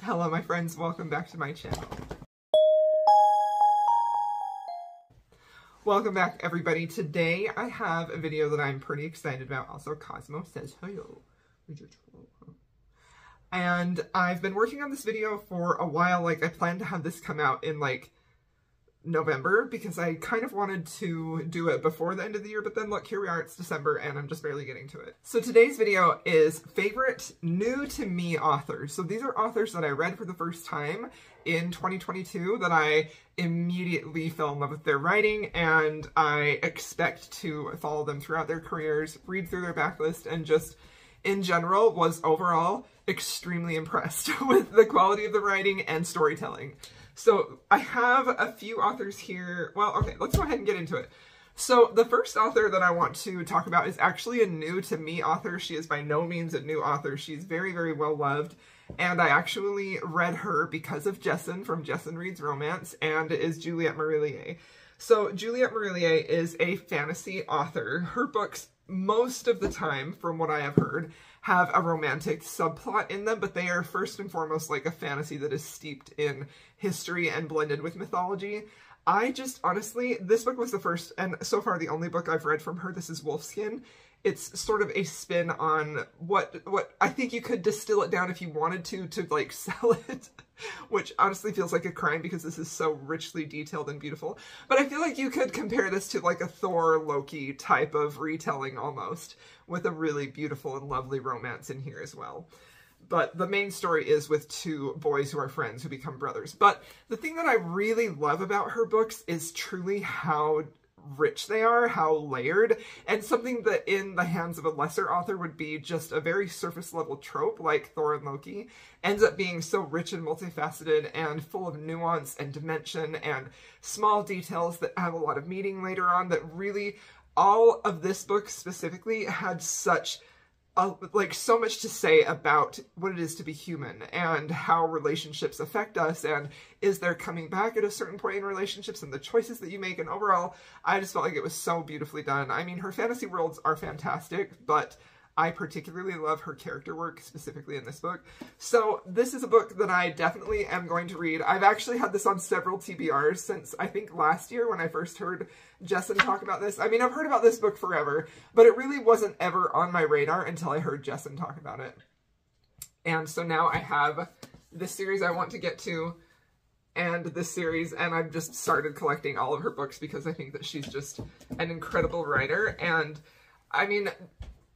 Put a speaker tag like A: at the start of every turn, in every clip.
A: Hello my friends, welcome back to my channel. Welcome back everybody. Today I have a video that I'm pretty excited about. Also Cosmo says hello. And I've been working on this video for a while. Like I planned to have this come out in like November because I kind of wanted to do it before the end of the year, but then look, here we are, it's December and I'm just barely getting to it. So today's video is favorite new to me authors. So these are authors that I read for the first time in 2022 that I immediately fell in love with their writing, and I expect to follow them throughout their careers, read through their backlist, and just in general was overall extremely impressed with the quality of the writing and storytelling. So I have a few authors here. Well, okay, let's go ahead and get into it. So the first author that I want to talk about is actually a new to me author. She is by no means a new author. She's very, very well loved. And I actually read her because of Jesson from Jesson Reads Romance, and is Juliette Marillier. So Juliette Marillier is a fantasy author. Her books, most of the time, from what I have heard, have a romantic subplot in them, but they are first and foremost like a fantasy that is steeped in history and blended with mythology. I just, honestly, this book was the first and so far the only book I've read from her. This is Wolfskin. It's sort of a spin on what I think you could distill it down if you wanted to like sell it, which honestly feels like a crime because this is so richly detailed and beautiful. But I feel like you could compare this to like a Thor Loki type of retelling almost, with a really beautiful and lovely romance in here as well. But the main story is with two boys who are friends who become brothers. But the thing that I really love about her books is truly how rich they are, how layered, and something that in the hands of a lesser author would be just a very surface level trope like Thor and Loki ends up being so rich and multifaceted and full of nuance and dimension and small details that have a lot of meaning later on, that really all of this book specifically had such like so much to say about what it is to be human and how relationships affect us, and is there coming back at a certain point in relationships and the choices that you make. And overall, I just felt like it was so beautifully done. I mean, her fantasy worlds are fantastic, but I particularly love her character work, specifically in this book. So this is a book that I definitely am going to read. I've actually had this on several TBRs since I think last year when I first heard Jesson talk about this. I mean, I've heard about this book forever, but it really wasn't ever on my radar until I heard Jesson talk about it. And so now I have this series I want to get to, and this series, and I've just started collecting all of her books because I think that she's just an incredible writer. And I mean,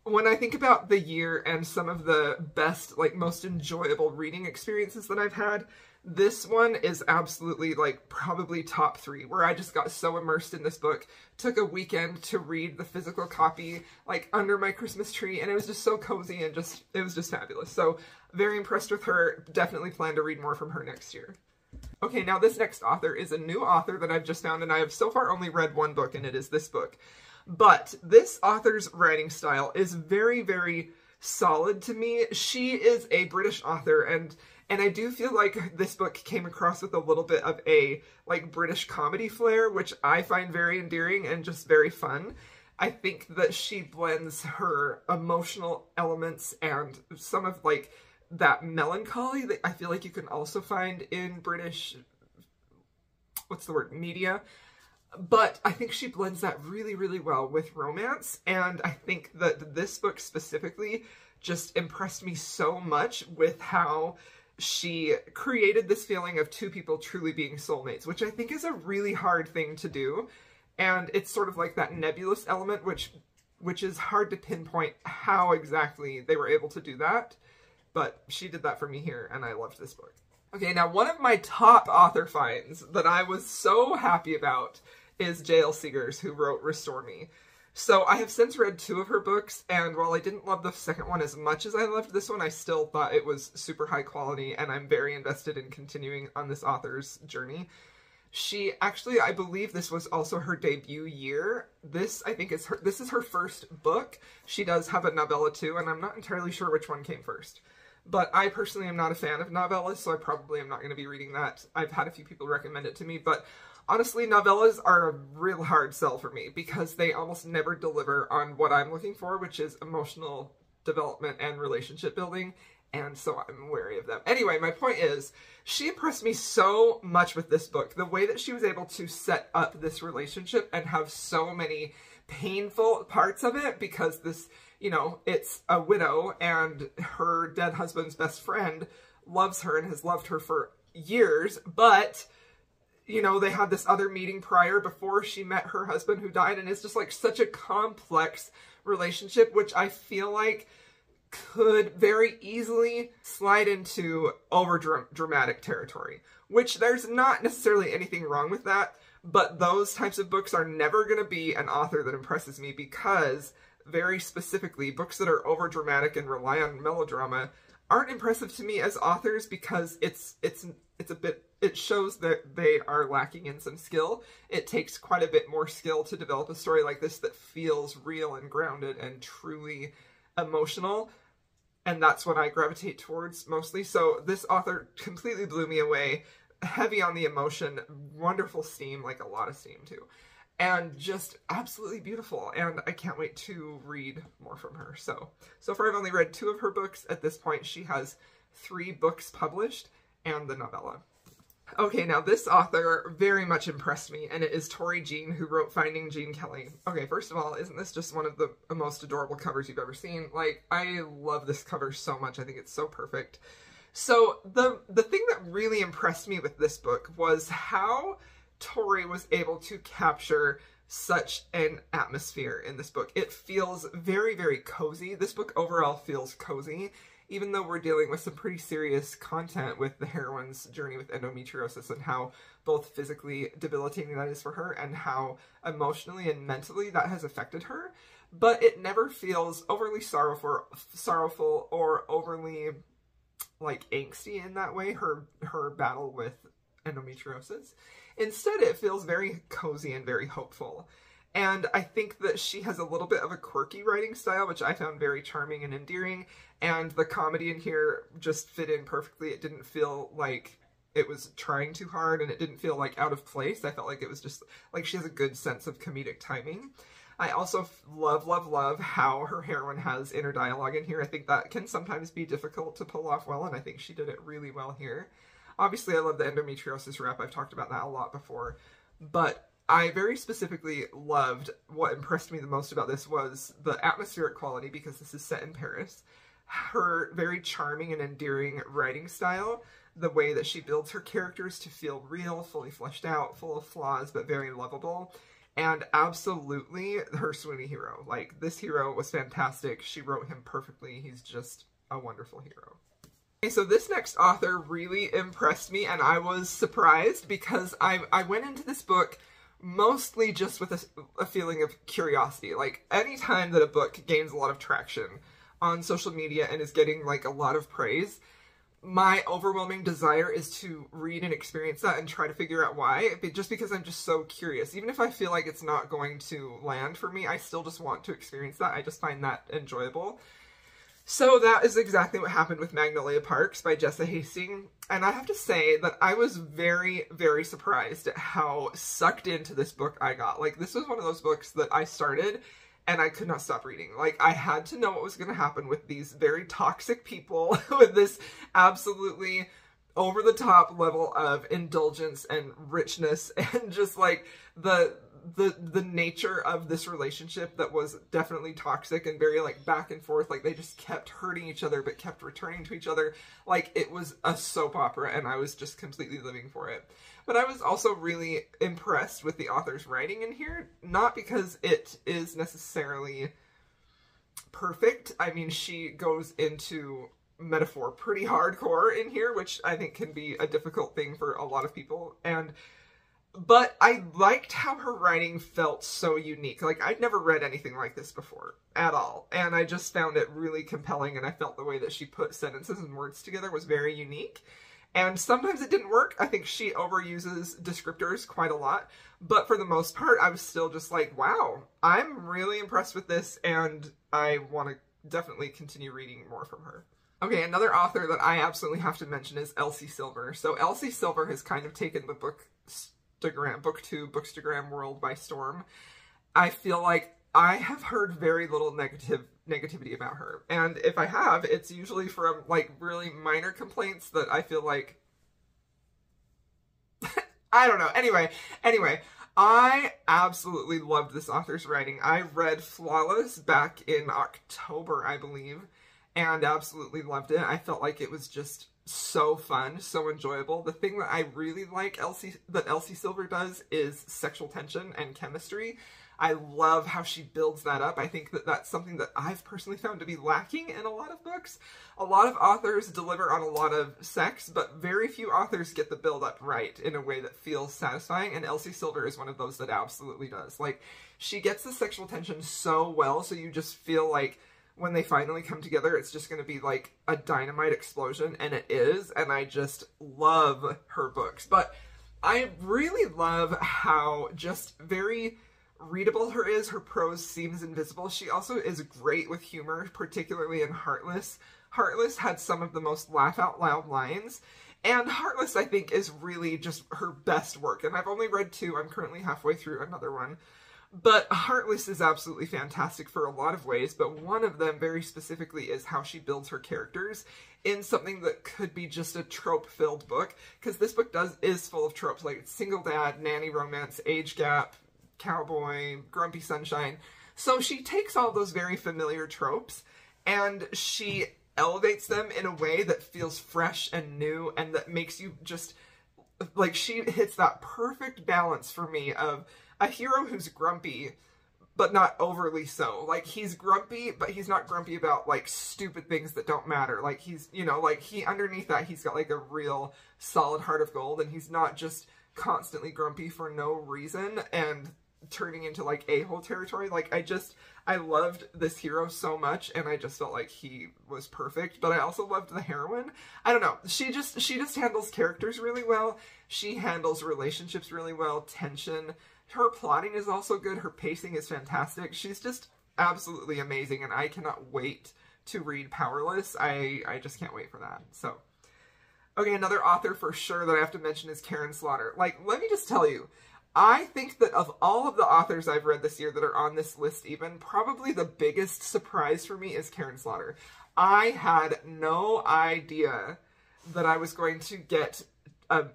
A: when I think about the year and some of the best, like most enjoyable reading experiences that I've had, this one is absolutely like probably top 3, where I just got so immersed in this book, took a weekend to read the physical copy like under my Christmas tree, and it was just so cozy and just, it was just fabulous. So very impressed with her, definitely plan to read more from her next year. Okay, now this next author is a new author that I've just found, and I have so far only read one book, and it is this book. But this author's writing style is very, very solid to me. She is a British author, and I do feel like this book came across with a little bit of a like British comedy flair, which I find very endearing and just very fun. I think that she blends her emotional elements and some of like that melancholy that I feel like you can also find in British, what's the word, media. But I think she blends that really, really well with romance, and I think that this book specifically just impressed me so much with how she created this feeling of two people truly being soulmates, which I think is a really hard thing to do, and it's sort of like that nebulous element, which is hard to pinpoint how exactly they were able to do that, but she did that for me here, and I loved this book. Okay, now one of my top author finds that I was so happy about is J.L. Seegers, who wrote Restore Me. So I have since read 2 of her books, and while I didn't love the second one as much as I loved this one, I still thought it was super high quality, and I'm very invested in continuing on this author's journey. She actually, I believe this was also her debut year. This, I think, is her first book. She does have a novella too, and I'm not entirely sure which one came first. But I personally am not a fan of novellas, so I probably am not going to be reading that. I've had a few people recommend it to me, but honestly, novellas are a real hard sell for me because they almost never deliver on what I'm looking for, which is emotional development and relationship building. and so I'm wary of them. Anyway, my point is, she impressed me so much with this book. The way that she was able to set up this relationship and have so many painful parts of it, because this, you know, it's a widow and her dead husband's best friend loves her and has loved her for years, but, you know, they had this other meeting prior before she met her husband who died, and it's just like such a complex relationship, which I feel like could very easily slide into over dramatic territory, which there's not necessarily anything wrong with that, but those types of books are never going to be an author that impresses me, because very specifically books that are over dramatic and rely on melodrama aren't impressive to me as authors, because it's a bit, it shows that they are lacking in some skill. It takes quite a bit more skill to develop a story like this that feels real and grounded and truly emotional. And that's what I gravitate towards mostly. So this author completely blew me away. Heavy on the emotion, wonderful steam, like a lot of steam too. And just absolutely beautiful. And I can't wait to read more from her. So far I've only read 2 of her books. At this point, she has 3 books published and the novella. Okay, now this author very much impressed me, and it is Tori Jean, who wrote Finding Gene Kelly. Okay, first of all, isn't this just one of the most adorable covers you've ever seen? Like, I love this cover so much. I think it's so perfect. So the thing that really impressed me with this book was how Tori was able to capture such an atmosphere in this book. It feels very, very cozy. This book overall feels cozy, even though we're dealing with some pretty serious content with the heroine's journey with endometriosis and how both physically debilitating that is for her and how emotionally and mentally that has affected her. But it never feels overly sorrowful or overly, like, angsty in that way, her battle with endometriosis. Instead, it feels very cozy and very hopeful. And I think that she has a little bit of a quirky writing style, which I found very charming and endearing. And the comedy in here just fit in perfectly. It didn't feel like it was trying too hard, and it didn't feel like out of place. I felt like it was just like she has a good sense of comedic timing. I also love how her heroine has inner dialogue in here. I think that can sometimes be difficult to pull off well, and I think she did it really well here. Obviously, I love the endometriosis rep. I've talked about that a lot before, but I very specifically loved, what impressed me the most about this was the atmospheric quality, because this is set in Paris. Her very charming and endearing writing style, the way that she builds her characters to feel real, fully fleshed out, full of flaws, but very lovable. And absolutely her swoony hero. Like, this hero was fantastic. She wrote him perfectly. He's just a wonderful hero. Okay, so this next author really impressed me, and I was surprised because I went into this book mostly just with a feeling of curiosity. Like, anytime that a book gains a lot of traction on social media and is getting, like, a lot of praise, my overwhelming desire is to read and experience that and try to figure out why, just because I'm just so curious. Even if I feel like it's not going to land for me, I still just want to experience that. I just find that enjoyable. So that is exactly what happened with Magnolia Parks by Jessa Hastings, and I have to say that I was very, very surprised at how sucked into this book I got. Like, this was one of those books that I started and I could not stop reading. Like, I had to know what was going to happen with these very toxic people with this absolutely over-the-top level of indulgence and richness, and just, like, the nature of this relationship that was definitely toxic and very, like, back and forth. Like, they just kept hurting each other but kept returning to each other. Like, it was a soap opera, and I was just completely living for it. But I was also really impressed with the author's writing in here, not because it is necessarily perfect. I mean, she goes into metaphor pretty hardcore in here, which I think can be a difficult thing for a lot of people, but I liked how her writing felt so unique. Like, I'd never read anything like this before, at all, and I just found it really compelling, and I felt the way that she put sentences and words together was very unique. And sometimes it didn't work. I think she overuses descriptors quite a lot, but for the most part, I was still just like, wow, I'm really impressed with this, and I want to definitely continue reading more from her. Okay, another author that I absolutely have to mention is Elsie Silver. So Elsie Silver has kind of taken the bookstagram world by storm. I feel like I have heard very little negativity about her. And if I have, it's usually from, like, really minor complaints that I feel like... I don't know. Anyway, I absolutely loved this author's writing. I read Flawless back in October, I believe, and absolutely loved it. I felt like it was just so fun, so enjoyable. The thing that I really like Elsie Silver does is sexual tension and chemistry. I love how she builds that up. I think that that's something that I've personally found to be lacking in a lot of books. A lot of authors deliver on a lot of sex, but very few authors get the build up right in a way that feels satisfying, and Elsie Silver is one of those that absolutely does. Like, she gets the sexual tension so well, so you just feel like when they finally come together, it's just going to be like a dynamite explosion, and it is, and I just love her books. But I really love how just very readable her prose seems invisible. She also is great with humor, particularly in Heartless. Heartless had some of the most laugh-out-loud lines, and Heartless, I think, is really just her best work. And I've only read 2. I'm currently halfway through another one. But Heartless is absolutely fantastic for a lot of ways, but one of them very specifically is how she builds her characters in something that could be just a trope-filled book, because this book is full of tropes, like single dad, nanny romance, age gap, cowboy, grumpy sunshine. So she takes all those very familiar tropes and she elevates them in a way that feels fresh and new, and that makes you just, like, she hits that perfect balance for me of a hero who's grumpy, but not overly so. Like, he's grumpy, but he's not grumpy about, like, stupid things that don't matter. Like, he's, you know, like, underneath that, he's got, like, a real solid heart of gold, and he's not just constantly grumpy for no reason and turning into, like, a-hole territory. Like, I loved this hero so much, and I just felt like he was perfect, but I also loved the heroine. I don't know. She just handles characters really well. She handles relationships really well, tension. Her plotting is also good. Her pacing is fantastic. She's just absolutely amazing, and I cannot wait to read Powerless. I just can't wait for that. So, okay, another author for sure that I have to mention is Karen Slaughter. Like, let me just tell you, I think that of all of the authors I've read this year that are on this list even, probably the biggest surprise for me is Karen Slaughter. I had no idea that I was going to get a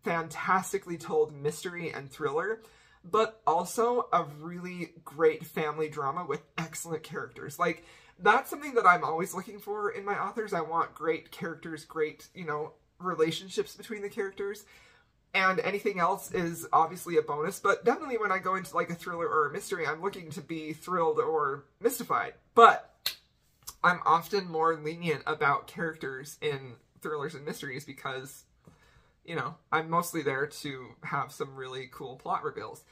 A: fantastically told mystery and thriller, but also a really great family drama with excellent characters. Like, that's something that I'm always looking for in my authors. I want great characters, great, you know, relationships between the characters. And anything else is obviously a bonus, but definitely when I go into, like, a thriller or a mystery, I'm looking to be thrilled or mystified. But I'm often more lenient about characters in thrillers and mysteries because, you know, I'm mostly there to have some really cool plot reveals.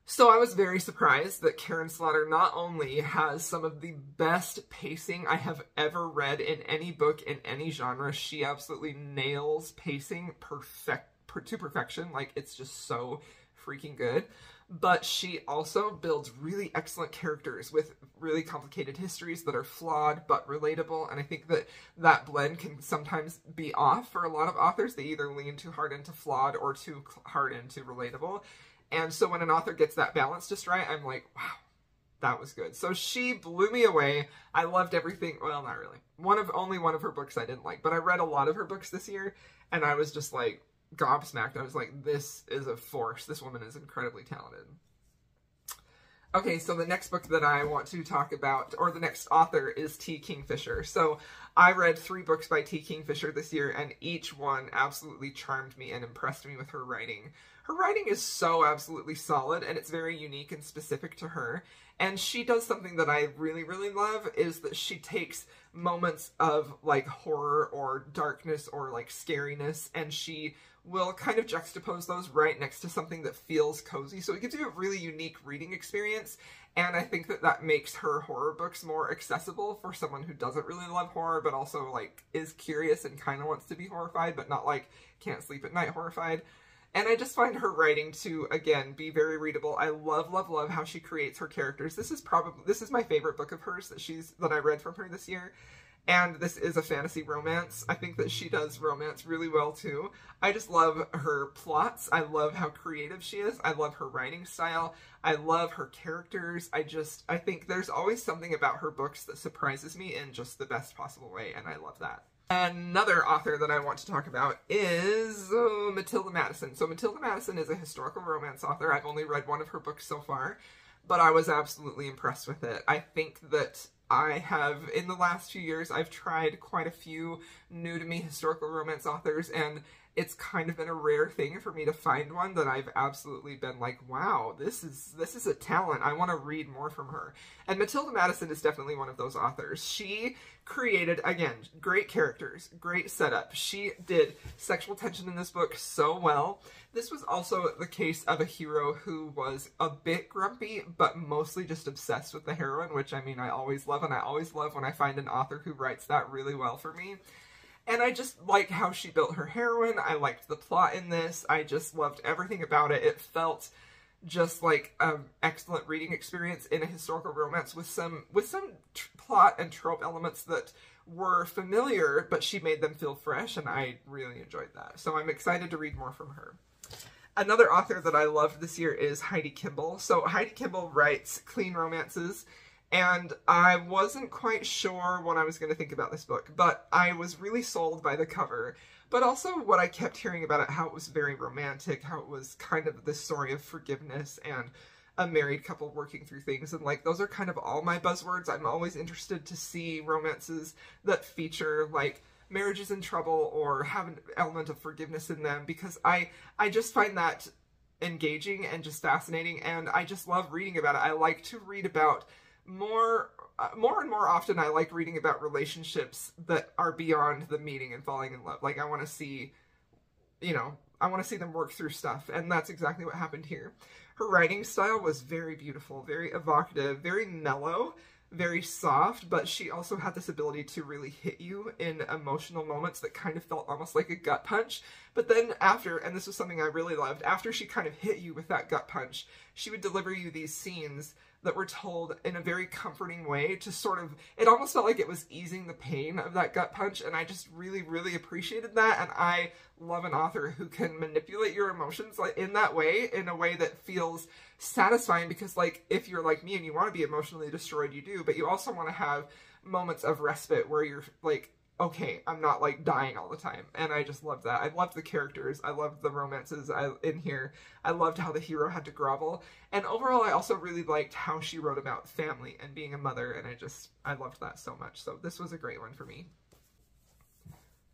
A: So I was very surprised that Karen Slaughter not only has some of the best pacing I have ever read in any book in any genre. She absolutely nails pacing to perfection. Like, it's just so freaking good. But she also builds really excellent characters with really complicated histories that are flawed but relatable, and I think that that blend can sometimes be off for a lot of authors. They either lean too hard into flawed or too hard into relatable. And so when an author gets that balance just right, I'm like, wow, that was good. So she blew me away. I loved everything. Well, not really. Only one of her books I didn't like, but I read a lot of her books this year, and I was just like gobsmacked. I was like, this is a force. This woman is incredibly talented. Okay, so the next book that I want to talk about, or the next author, is T. Kingfisher. So I read 3 books by T. Kingfisher this year, and each one absolutely charmed me and impressed me with her writing. Her writing is so absolutely solid, and it's very unique and specific to her. And she does something that I really, really love, is that she takes moments of, like, horror or darkness or, like, scariness, and she will kind of juxtapose those right next to something that feels cozy. So it gives you a really unique reading experience, and I think that that makes her horror books more accessible for someone who doesn't really love horror, but also, like, is curious and kind of wants to be horrified, but not, like, can't sleep at night horrified. And I just find her writing to, again, be very readable. I love, love, love how she creates her characters. This is my favorite book of hers that I read from her this year. and this is a fantasy romance. I think that she does romance really well too. I just love her plots. I love how creative she is. I love her writing style. I love her characters. I think there's always something about her books that surprises me in just the best possible way, and I love that. Another author that I want to talk about is Matilda Madison. So Matilda Madison is a historical romance author. I've only read one of her books so far, but I was absolutely impressed with it. I think that I have, in the last few years, I've tried quite a few new-to-me historical romance authors, and it's kind of been a rare thing for me to find one that I've absolutely been like, wow, this is a talent. I want to read more from her. And Matilda Madison is definitely one of those authors. She created, again, great characters, great setup. She did sexual tension in this book so well. This was also the case of a hero who was a bit grumpy, but mostly just obsessed with the heroine, which, I mean, I always love, and I always love when I find an author who writes that really well for me. And I just like how she built her heroine. I liked the plot in this. I just loved everything about it. It felt just like an excellent reading experience in a historical romance with some plot and trope elements that were familiar, but she made them feel fresh, and I really enjoyed that. So I'm excited to read more from her. Another author that I loved this year is Heidi Kimball. So Heidi Kimball writes clean romances, and I wasn't quite sure what I was going to think about this book, but I was really sold by the cover. But also what I kept hearing about it, how it was very romantic, how it was kind of this story of forgiveness and a married couple working through things. And like, those are kind of all my buzzwords. I'm always interested to see romances that feature like marriages in trouble or have an element of forgiveness in them, because I just find that engaging and just fascinating, and I just love reading about it. I like to read about more and more often. I like reading about relationships that are beyond the meeting and falling in love. Like, I want to see, I want to see them work through stuff, and that's exactly what happened here. Her writing style was very beautiful, very evocative, very mellow, very soft, but she also had this ability to really hit you in emotional moments that kind of felt almost like a gut punch. But then after, and this was something I really loved, after she kind of hit you with that gut punch, she would deliver you these scenes that were told in a very comforting way to sort of, it almost felt like it was easing the pain of that gut punch, and I just really, really appreciated that. And I love an author who can manipulate your emotions like in that way, in a way that feels satisfying, because like, if you're like me and you want to be emotionally destroyed, you do, but you also want to have moments of respite where you're like, okay, I'm not like dying all the time. And I just loved that. I loved the characters. I loved the romances in here. I loved how the hero had to grovel. And overall, I also really liked how she wrote about family and being a mother. And I loved that so much. So this was a great one for me.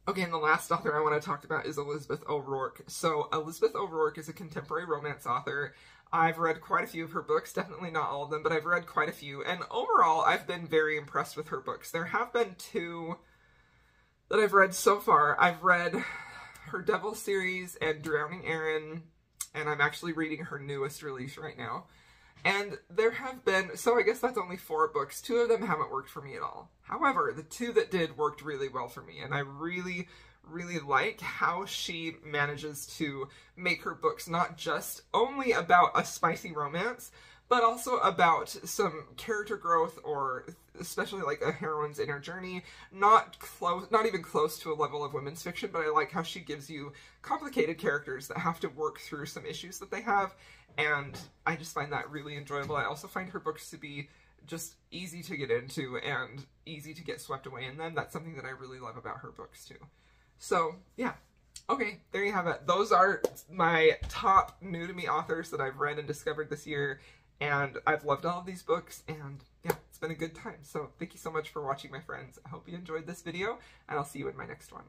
A: Okay, and the last author I want to talk about is Elizabeth ORourke. So Elizabeth ORourke is a contemporary romance author. I've read quite a few of her books, definitely not all of them, but I've read quite a few. And overall, I've been very impressed with her books. There have been two that I've read so far. I've read her Devil series and Drowning Aaron, and I'm actually reading her newest release right now. And there have been, so I guess that's only 4 books. 2 of them haven't worked for me at all. However, the 2 that did worked really well for me, and I really, really like how she manages to make her books not just only about a spicy romance, but also about some character growth, or especially like a heroine's inner journey. Not even close to a level of women's fiction, but I like how she gives you complicated characters that have to work through some issues that they have, and I just find that really enjoyable. I also find her books to be just easy to get into and easy to get swept away in them. That's something that I really love about her books too. So yeah. Okay, there you have it. Those are my top new-to-me authors that I've read and discovered this year. And I've loved all of these books, and yeah, it's been a good time. So thank you so much for watching, my friends. I hope you enjoyed this video, and I'll see you in my next one.